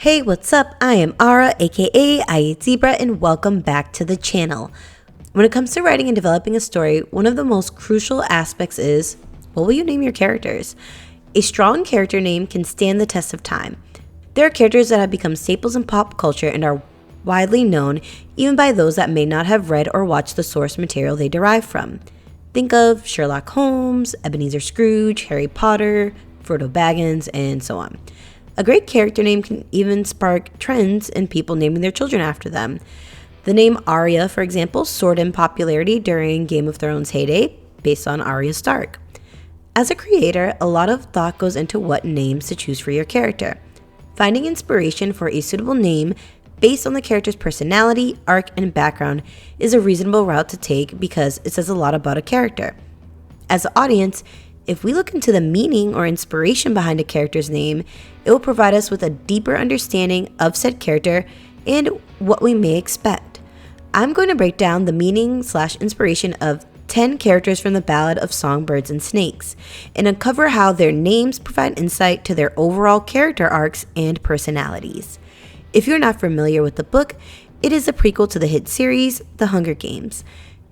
Hey, what's up? I am Ara, aka I Eat Zebra, and welcome back to the channel. When it comes to writing and developing a story, one of the most crucial aspects is, what will you name your characters? A strong character name can stand the test of time. There are characters that have become staples in pop culture and are widely known even by those that may not have read or watched the source material they derive from. Think of Sherlock Holmes, Ebenezer Scrooge, Harry Potter, Frodo Baggins, and so on. A great character name can even spark trends in people naming their children after them. The name Arya, for example, soared in popularity during Game of Thrones' heyday, based on Arya Stark. As a creator, a lot of thought goes into what names to choose for your character. Finding inspiration for a suitable name based on the character's personality, arc, and background is a reasonable route to take because it says a lot about a character. As an audience, if we look into the meaning or inspiration behind a character's name, it will provide us with a deeper understanding of said character and what we may expect. I'm going to break down the meaning/inspiration of 10 characters from the Ballad of Songbirds and Snakes and uncover how their names provide insight to their overall character arcs and personalities. If you're not familiar with the book, it is a prequel to the hit series, The Hunger Games.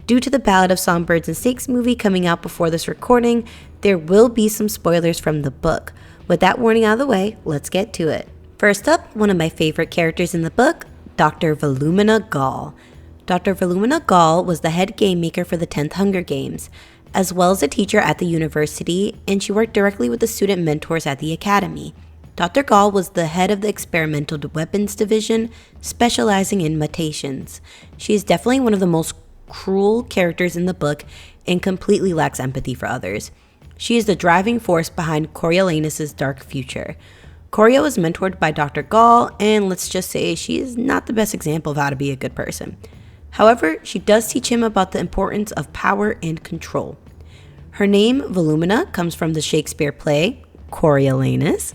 Due to the Ballad of Songbirds and Snakes movie coming out before this recording, there will be some spoilers from the book. With that warning out of the way, let's get to it. First up, one of my favorite characters in the book, Dr. Volumina Gaul. Dr. Volumina Gaul was the head game maker for the 10th Hunger Games, as well as a teacher at the university, and she worked directly with the student mentors at the academy. Dr. Gaul was the head of the experimental weapons division, specializing in mutations. She is definitely one of the most cruel characters in the book and completely lacks empathy for others. She is the driving force behind Coriolanus' dark future. Corio is mentored by Dr. Gaul, and let's just say she is not the best example of how to be a good person. However, she does teach him about the importance of power and control. Her name, Volumina, comes from the Shakespeare play, Coriolanus.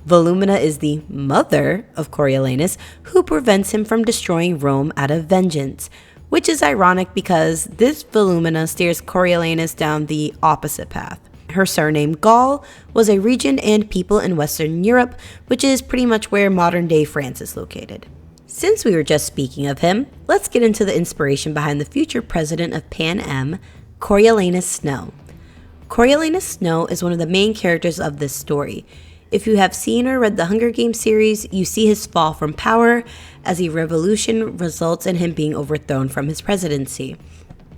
Volumina is the mother of Coriolanus, who prevents him from destroying Rome out of vengeance, which is ironic because this Volumina steers Coriolanus down the opposite path. Her surname Gaul was a region and people in Western Europe, which is pretty much where modern-day France is located. Since we were just speaking of him, let's get into the inspiration behind the future president of Pan Am, Coriolanus Snow. Coriolanus Snow is one of the main characters of this story. If you have seen or read the Hunger Games series, you see his fall from power as a revolution results in him being overthrown from his presidency.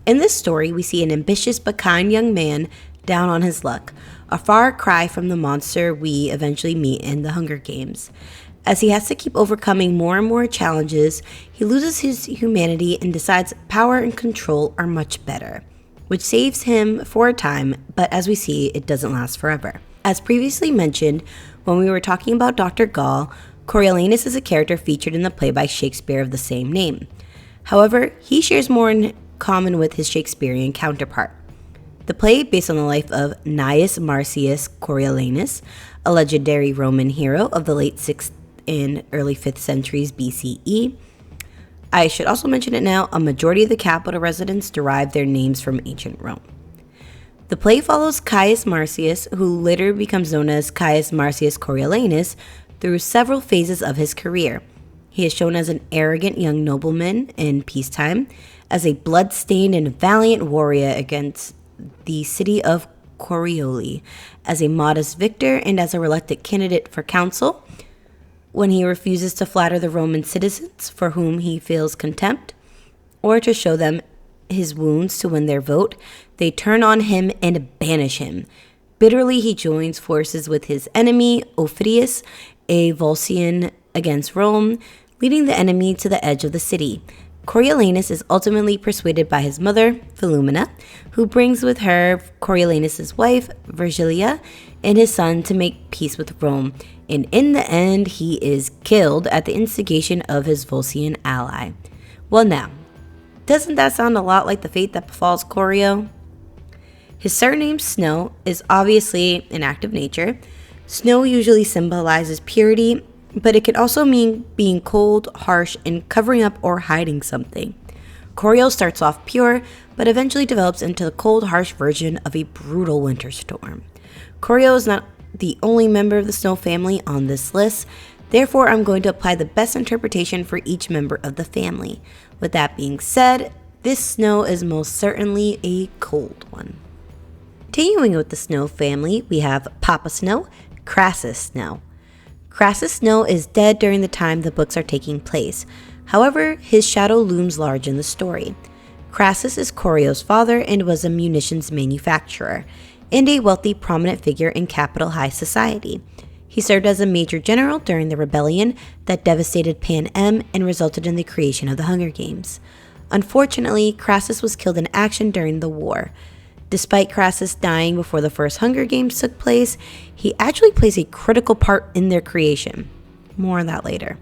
In this story, we see an ambitious but kind young man down on his luck, a far cry from the monster we eventually meet in the Hunger Games. As he has to keep overcoming more and more challenges, he loses his humanity and decides power and control are much better, which saves him for a time, but as we see, it doesn't last forever. As previously mentioned, when we were talking about Dr. Gaul, Coriolanus is a character featured in the play by Shakespeare of the same name. However, he shares more in common with his Shakespearean counterpart. The play, based on the life of Gnaeus Marcius Coriolanus, a legendary Roman hero of the late 6th and early 5th centuries BCE. I should also mention it now, a majority of the capital residents derive their names from ancient Rome. The play follows Gnaeus Marcius, who later becomes known as Gnaeus Marcius Coriolanus, through several phases of his career. He is shown as an arrogant young nobleman in peacetime, as a blood-stained and valiant warrior against the city of Corioli, as a modest victor, and as a reluctant candidate for council, when he refuses to flatter the Roman citizens for whom he feels contempt, or to show them his wounds to win their vote, they turn on him and banish him. Bitterly, he joins forces with his enemy, Ophidius, a Volscian, against Rome, leading the enemy to the edge of the city. Coriolanus is ultimately persuaded by his mother, Volumina, who brings with her Coriolanus' wife, Virgilia, and his son to make peace with Rome, and in the end, he is killed at the instigation of his Volscian ally. Well now, doesn't that sound a lot like the fate that befalls Corio? His surname Snow is obviously an act of nature. Snow usually symbolizes purity, but it can also mean being cold, harsh, and covering up or hiding something. Corio starts off pure, but eventually develops into the cold, harsh version of a brutal winter storm. Corio is not the only member of the Snow family on this list. Therefore, I'm going to apply the best interpretation for each member of the family. With that being said, this snow is most certainly a cold one. Continuing with the Snow family, we have Papa Snow, Crassus Snow. Crassus Snow is dead during the time the books are taking place. However, his shadow looms large in the story. Crassus is Corio's father and was a munitions manufacturer, and a wealthy, prominent figure in capital high society. He served as a major general during the rebellion that devastated Panem and resulted in the creation of the Hunger Games. Unfortunately, Crassus was killed in action during the war. Despite Crassus dying before the first Hunger Games took place, he actually plays a critical part in their creation. More on that later.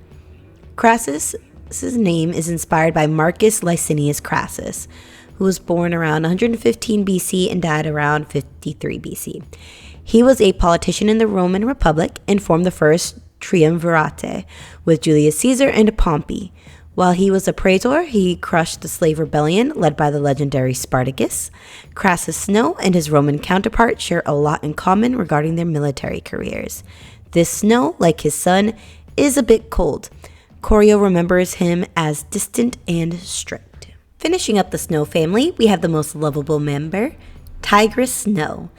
Crassus' name is inspired by Marcus Licinius Crassus, who was born around 115 BC and died around 53 BC. He was a politician in the Roman Republic and formed the first triumvirate with Julius Caesar and Pompey. While he was a praetor, he crushed the slave rebellion led by the legendary Spartacus. Crassus Snow and his Roman counterpart share a lot in common regarding their military careers. This Snow, like his son, is a bit cold. Corio remembers him as distant and strict. Finishing up the Snow family, we have the most lovable member, Tigress Snow.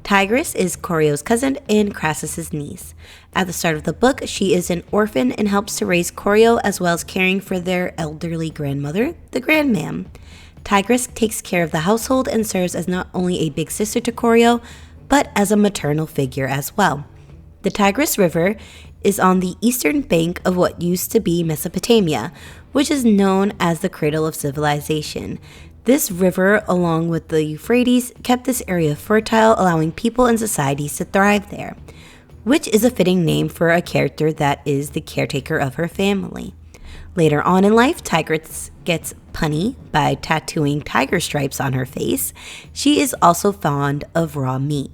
Tigress is Corio's cousin and Crassus's niece. At the start of the book, she is an orphan and helps to raise Corio as well as caring for their elderly grandmother, the grandmam. Tigress takes care of the household and serves as not only a big sister to Corio, but as a maternal figure as well. The Tigress River is on the eastern bank of what used to be Mesopotamia, which is known as the cradle of civilization. This river, along with the Euphrates, kept this area fertile, allowing people and societies to thrive there, which is a fitting name for a character that is the caretaker of her family. Later on in life, Tigress gets punny by tattooing tiger stripes on her face. She is also fond of raw meat.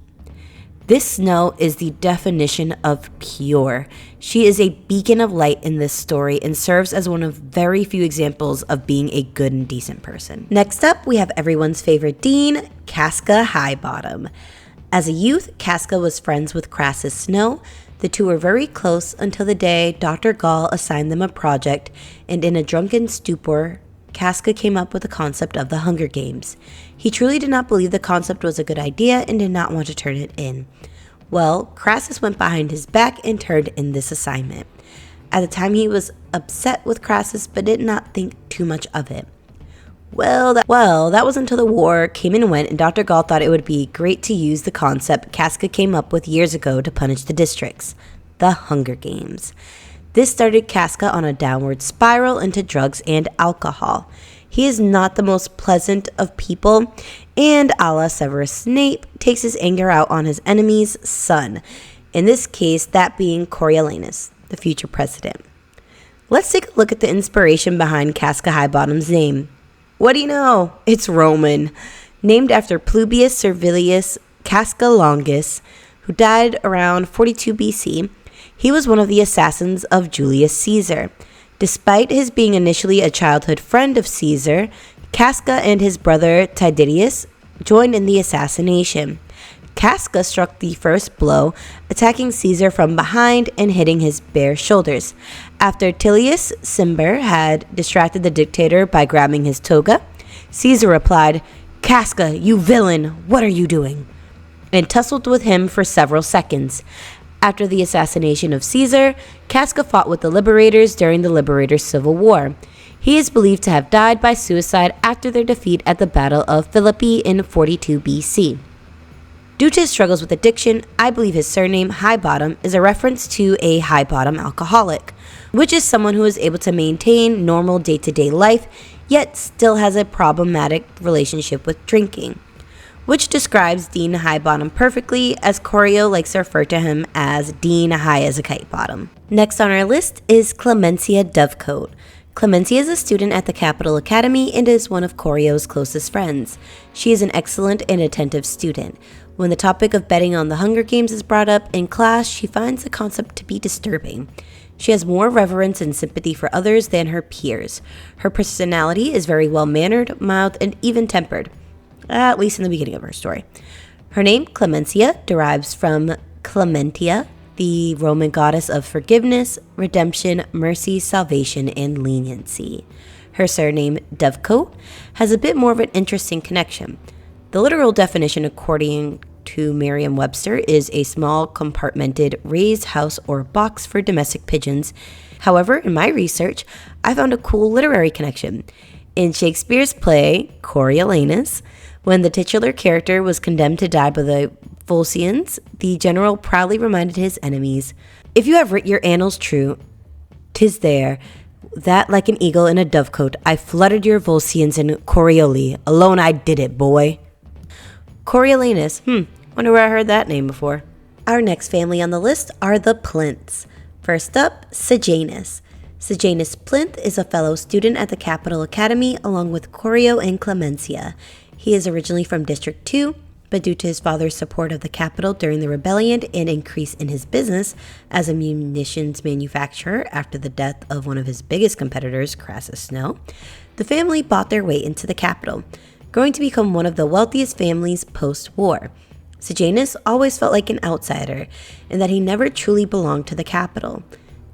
This Snow is the definition of pure. She is a beacon of light in this story and serves as one of very few examples of being a good and decent person. Next up, we have everyone's favorite dean, Cassa Highbottom. As a youth, Cassa was friends with Crassus Snow. The two were very close until the day Dr. Gaul assigned them a project, and in a drunken stupor, Cassa came up with the concept of the Hunger Games. He truly did not believe the concept was a good idea and did not want to turn it in. Well, Crassus went behind his back and turned in this assignment. At the time, he was upset with Crassus but did not think too much of it. Well, that was until the war came and went, and Dr. Gaul thought it would be great to use the concept Cassa came up with years ago to punish the districts, the Hunger Games. This started Cassa on a downward spiral into drugs and alcohol. He is not the most pleasant of people, and a la Severus Snape, takes his anger out on his enemy's son, in this case that being Coriolanus, the future president. Let's take a look at the inspiration behind Cassa Highbottom's name. What do you know? It's Roman. Named after Publius Servilius Casca Longus, who died around 42 BC, he was one of the assassins of Julius Caesar. Despite his being initially a childhood friend of Caesar, Cassa and his brother Tigress joined in the assassination. Cassa struck the first blow, attacking Caesar from behind and hitting his bare shoulders. After Tullius Cimber had distracted the dictator by grabbing his toga, Caesar replied, "Cassa, you villain, what are you doing?" and tussled with him for several seconds. After the assassination of Caesar, Cassa fought with the liberators during the Liberators' Civil War. He is believed to have died by suicide after their defeat at the Battle of Philippi in 42 BC. Due to his struggles with addiction, I believe his surname, Highbottom, is a reference to a high-bottom alcoholic, which is someone who is able to maintain normal day-to-day life, yet still has a problematic relationship with drinking, which describes Dean Highbottom perfectly, as Corio likes to refer to him as Dean High as a Kite Bottom. Next on our list is Clemencia Dovecote. Clemencia is a student at the Capital Academy and is one of Corio's closest friends. She is an excellent and attentive student. When the topic of betting on the Hunger Games is brought up in class, she finds the concept to be disturbing. She has more reverence and sympathy for others than her peers. Her personality is very well-mannered, mild, and even-tempered, at least in the beginning of her story. Her name, Clemencia, derives from Clementia, the Roman goddess of forgiveness, redemption, mercy, salvation, and leniency. Her surname, Dovecote, has a bit more of an interesting connection. The literal definition, according to Merriam-Webster, is a small compartmented raised house or box for domestic pigeons. However, in my research, I found a cool literary connection. In Shakespeare's play, Coriolanus, when the titular character was condemned to die by the Volscians, the general proudly reminded his enemies, "If you have writ your annals true, 'tis there, that like an eagle in a dovecote, I fluttered your Volscians and Corioli. Alone I did it, boy." Coriolanus, wonder where I heard that name before. Our next family on the list are the Plinths. First up, Sejanus. Sejanus Plinth is a fellow student at the Capital Academy along with Corio and Clemencia. He is originally from District 2, but due to his father's support of the capital during the rebellion and increase in his business as a munitions manufacturer after the death of one of his biggest competitors, Crassus, the family bought their way into the capital, growing to become one of the wealthiest families post-war. Sejanus always felt like an outsider, and that he never truly belonged to the capital.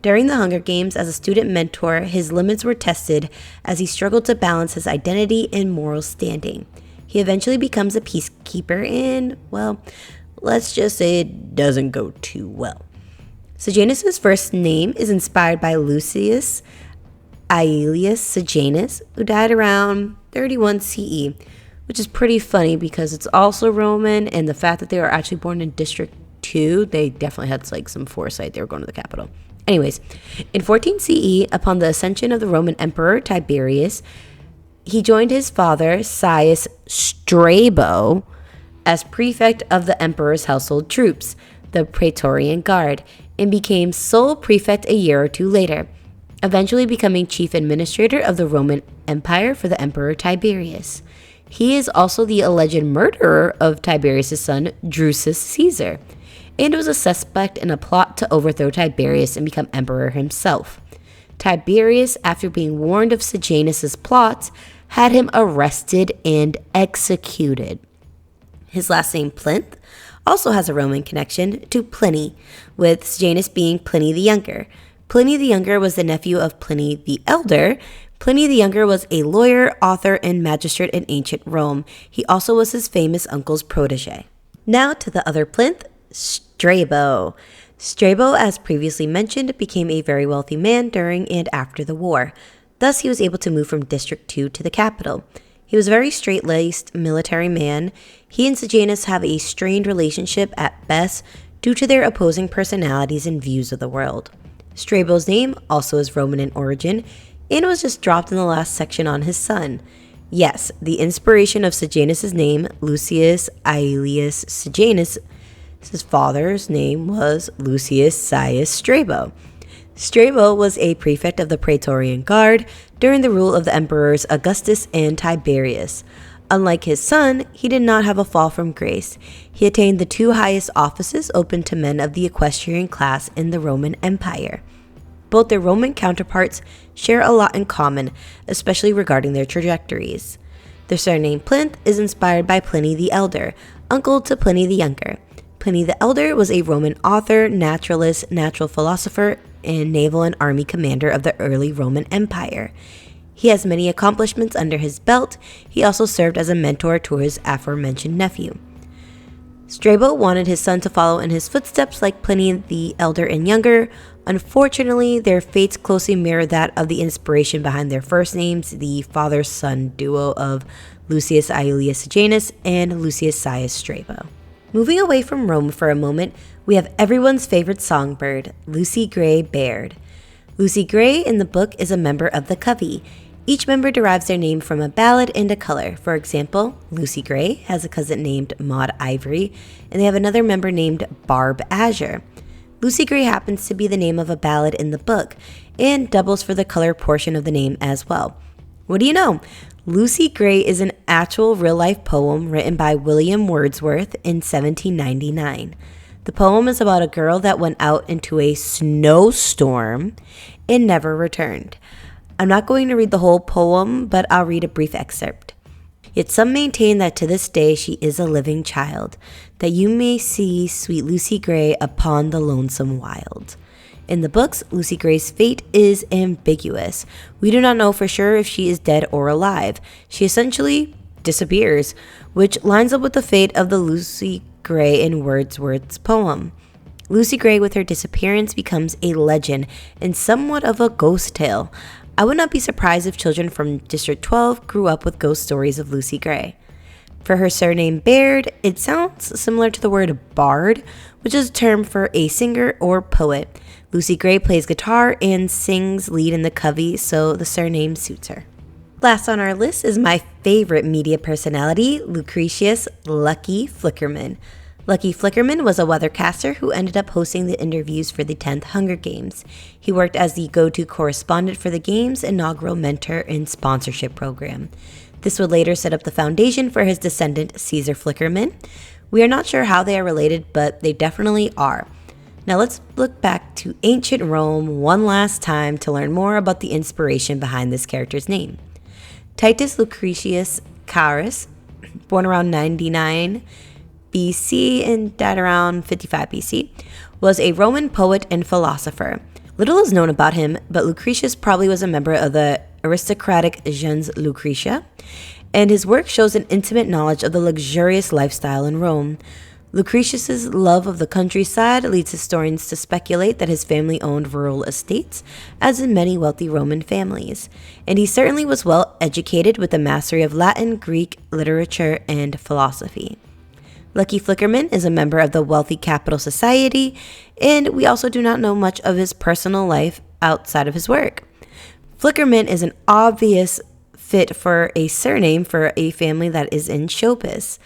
During the Hunger Games, as a student mentor, his limits were tested as he struggled to balance his identity and moral standing. He eventually becomes a peacekeeper and, well, let's just say it doesn't go too well. Sejanus' first name is inspired by Lucius Aelius Sejanus, who died around 31 CE, which is pretty funny because it's also Roman, and the fact that they were actually born in District 2, they definitely had like some foresight. They were going to the capital. Anyways, in 14 CE, upon the ascension of the Roman Emperor Tiberius, he joined his father, Caius Strabo, as prefect of the emperor's household troops, the Praetorian Guard, and became sole prefect a year or two later, eventually becoming chief administrator of the Roman Empire for the Emperor Tiberius. He is also the alleged murderer of Tiberius' son, Drusus Caesar, and was a suspect in a plot to overthrow Tiberius and become emperor himself. Tiberius, after being warned of Sejanus' plots, had him arrested and executed. His last name, Plinth, also has a Roman connection to Pliny, with Sejanus being Pliny the Younger. Pliny the Younger was the nephew of Pliny the Elder. Pliny the Younger was a lawyer, author, and magistrate in ancient Rome. He also was his famous uncle's protege. Now to the other Plinth, Strabo. Strabo, as previously mentioned, became a very wealthy man during and after the war. Thus, he was able to move from District 2 to the capital. He was a very straight-laced military man. He and Sejanus have a strained relationship at best due to their opposing personalities and views of the world. Strabo's name also is Roman in origin and was just dropped in the last section on his son. Yes, the inspiration of Sejanus' name, Lucius Aelius Sejanus, his father's name was Lucius Caius Strabo. Strabo was a prefect of the Praetorian Guard during the rule of the emperors Augustus and Tiberius. Unlike his son, he did not have a fall from grace. He attained the two highest offices open to men of the equestrian class in the Roman Empire. Both their Roman counterparts share a lot in common, especially regarding their trajectories. Their surname Plinth is inspired by Pliny the Elder, uncle to Pliny the Younger. Pliny the Elder was a Roman author, naturalist, natural philosopher, and naval and army commander of the early Roman Empire. He has many accomplishments under his belt. He also served as a mentor to his aforementioned nephew. Strabo wanted his son to follow in his footsteps like Pliny the Elder and Younger. Unfortunately, their fates closely mirror that of the inspiration behind their first names, the father-son duo of Lucius Aelius Sejanus and Lucius Caius Strabo. Moving away from Rome for a moment, we have everyone's favorite songbird, Lucy Gray Baird. Lucy Gray in the book is a member of the Covey. Each member derives their name from a ballad and a color. For example, Lucy Gray has a cousin named Maud Ivory, and they have another member named Barb Azure. Lucy Gray happens to be the name of a ballad in the book, and doubles for the color portion of the name as well. What do you know? Lucy Gray is an actual real-life poem written by William Wordsworth in 1799. The poem is about a girl that went out into a snowstorm and never returned. I'm not going to read the whole poem, but I'll read a brief excerpt. Yet some maintain that to this day she is a living child, that you may see sweet Lucy Gray upon the lonesome wild. In the books, Lucy Gray's fate is ambiguous. We do not know for sure if she is dead or alive. She essentially disappears, which lines up with the fate of the Lucy Gray in Wordsworth's poem. Lucy Gray with her disappearance becomes a legend and somewhat of a ghost tale. I would not be surprised if children from District 12 grew up with ghost stories of Lucy Gray. For her surname Baird, it sounds similar to the word bard, which is a term for a singer or poet. Lucy Gray plays guitar and sings lead in the covey, so the surname suits her. Last on our list is my favorite media personality, Lucius Lucky Flickerman. Lucky Flickerman was a weathercaster who ended up hosting the interviews for the 10th Hunger Games. He worked as the go-to correspondent for the game's inaugural mentor and sponsorship program. This would later set up the foundation for his descendant, Caesar Flickerman. We are not sure how they are related, but they definitely are. Now let's look back to ancient Rome one last time to learn more about the inspiration behind this character's name. Titus Lucretius Carus, born around 99 BC and died around 55 BC, was a Roman poet and philosopher. Little is known about him, but Lucretius probably was a member of the aristocratic gens Lucretia, and his work shows an intimate knowledge of the luxurious lifestyle in Rome. Lucretius's love of the countryside leads historians to speculate that his family owned rural estates, as in many wealthy Roman families, and he certainly was well educated with the mastery of Latin, Greek, literature, and philosophy. Lucky Flickerman is a member of the wealthy capital society, and we also do not know much of his personal life outside of his work. Flickerman is an obvious fit for a surname for a family that is in showbiz.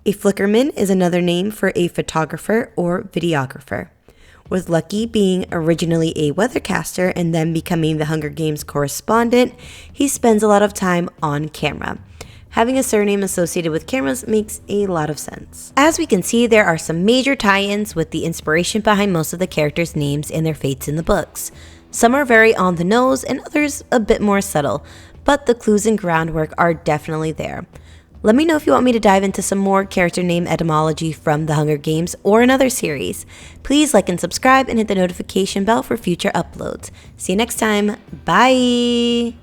A Flickerman is another name for a photographer or videographer. With Lucky being originally a weathercaster and then becoming the Hunger Games correspondent, he spends a lot of time on camera. Having a surname associated with cameras makes a lot of sense. As we can see, there are some major tie-ins with the inspiration behind most of the characters' names and their fates in the books. Some are very on the nose and others a bit more subtle, but the clues and groundwork are definitely there. Let me know if you want me to dive into some more character name etymology from the Hunger Games or another series. Please like and subscribe and hit the notification bell for future uploads. See you next time. Bye!